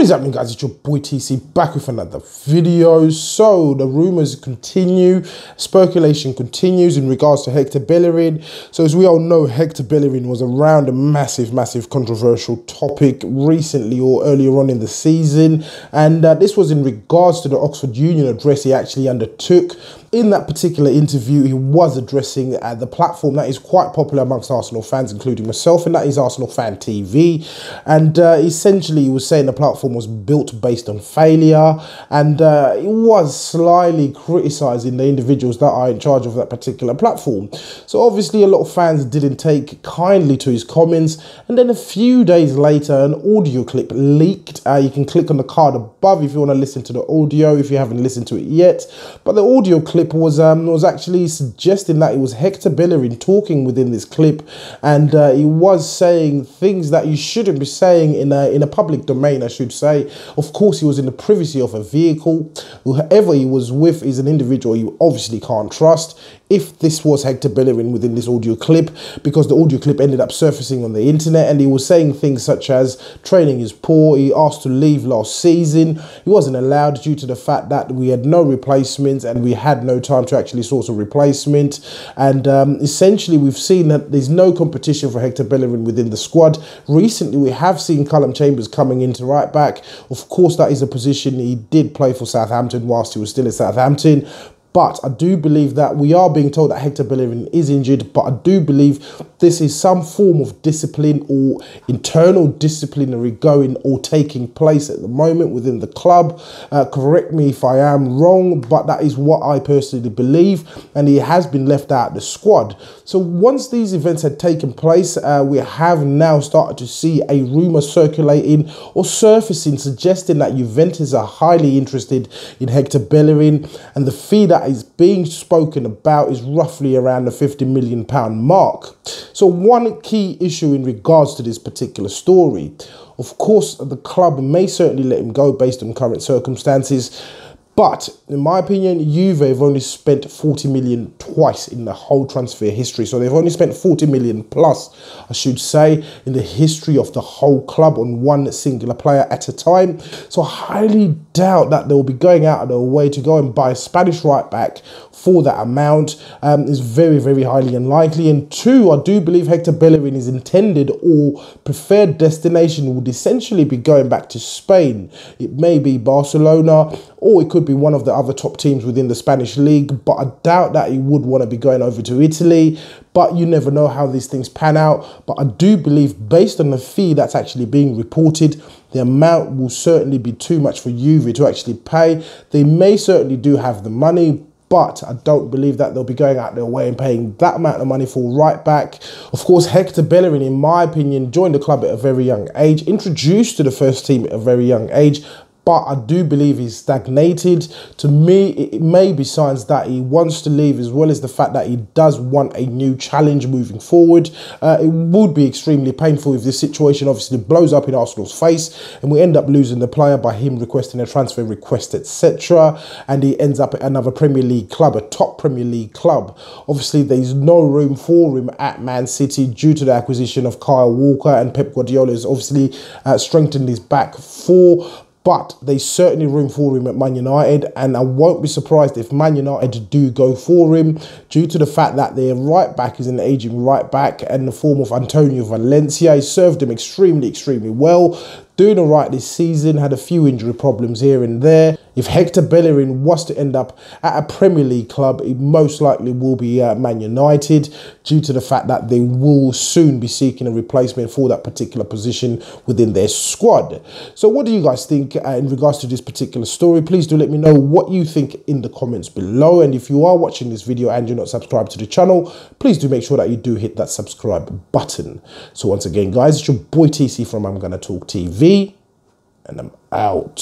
What is happening, guys? It's your boy TC back with another video. So the rumors continue, speculation continues in regards to Hector Bellerin. So as we all know, Hector Bellerin was around a massive controversial topic recently or earlier on in the season, and this was in regards to the Oxford Union address he actually undertook. In that particular interview, he was addressing the platform that is quite popular amongst Arsenal fans, including myself, and that is Arsenal Fan TV. And essentially, he was saying the platform was built based on failure, and he was slyly criticising the individuals that are in charge of that particular platform. So obviously, a lot of fans didn't take kindly to his comments, and then a few days later, an audio clip leaked. You can click on the card above if you want to listen to the audio, if you haven't listened to it yet. But the audio clip was actually suggesting that it was Hector Bellerin talking within this clip, and he was saying things that you shouldn't be saying in a public domain, I should say. Of course, he was in the privacy of a vehicle. Whoever he was with is an individual you obviously can't trust. If this was Hector Bellerin within this audio clip, because the audio clip ended up surfacing on the internet, and he was saying things such as training is poor, he asked to leave last season, he wasn't allowed due to the fact that we had no replacements and we had no time to actually source a replacement. And essentially we've seen that there's no competition for Hector Bellerin within the squad. Recently we have seen Callum Chambers coming into right back. Of course, that is a position he did play for Southampton whilst he was still at Southampton. But I do believe that we are being told that Hector Bellerin is injured, but I do believe this is some form of discipline or internal disciplinary going or taking place at the moment within the club. Correct me if I am wrong, but that is what I personally believe, and he has been left out of the squad. So once these events had taken place, we have now started to see a rumour circulating or surfacing suggesting that Juventus are highly interested in Hector Bellerin, and the fee that is being spoken about is roughly around the £50 million mark. So one key issue in regards to this particular story, of course, the club may certainly let him go based on current circumstances. But in my opinion, Juve have only spent 40 million twice in the whole transfer history. So they've only spent 40 million plus, I should say, in the history of the whole club on one singular player at a time. So I highly doubt that they'll be going out of their way to go and buy a Spanish right back for that amount. Is very highly unlikely. And two, I do believe Hector Bellerin is intended or preferred destination would essentially be going back to Spain. It may be Barcelona, or it could be one of the other top teams within the Spanish league, but I doubt that he would want to be going over to Italy. But you never know how these things pan out. But I do believe, based on the fee that's actually being reported, the amount will certainly be too much for Juve to actually pay. They may certainly do have the money, but I don't believe that they'll be going out their way and paying that amount of money for right back. Of course, Hector Bellerin, in my opinion, joined the club at a very young age, introduced to the first team at a very young age, but I do believe he's stagnated. To me, it may be signs that he wants to leave, as well as the fact that he does want a new challenge moving forward. It would be extremely painful if this situation obviously blows up in Arsenal's face and we end up losing the player by him requesting a transfer request, etc. And he ends up at another Premier League club, a top Premier League club. Obviously, there's no room for him at Man City due to the acquisition of Kyle Walker, and Pep Guardiola has obviously strengthened his back four. But there's certainly room for him at Man United, and I won't be surprised if Man United do go for him due to the fact that their right back is an aging right back in the form of Antonio Valencia. He served him extremely well, doing all right this season, had a few injury problems here and there. If Hector Bellerin was to end up at a Premier League club, it most likely will be Man United, due to the fact that they will soon be seeking a replacement for that particular position within their squad. So what do you guys think in regards to this particular story? Please do let me know what you think in the comments below. And if you are watching this video and you're not subscribed to the channel, please do make sure that you do hit that subscribe button. So once again, guys, it's your boy TC from I'm Gonna Talk TV, and I'm out.